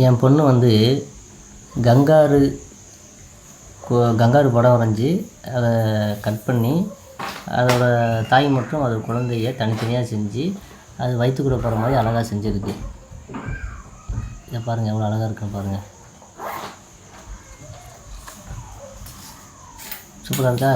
என் பொண்ணு வந்து கங்காரு படம் வரைஞ்சி அதை கட் பண்ணி அதோடய தாய் மற்றும் அதோட குழந்தைய தனித்தனியாக செஞ்சு அது வயிற்றுக்குள்ளே போகிற மாதிரி அழகாக செஞ்சுருக்கு. இதை பாருங்கள், எவ்வளோ அழகாக இருக்குன்னு பாருங்கள். சூப்பராக இருக்கா?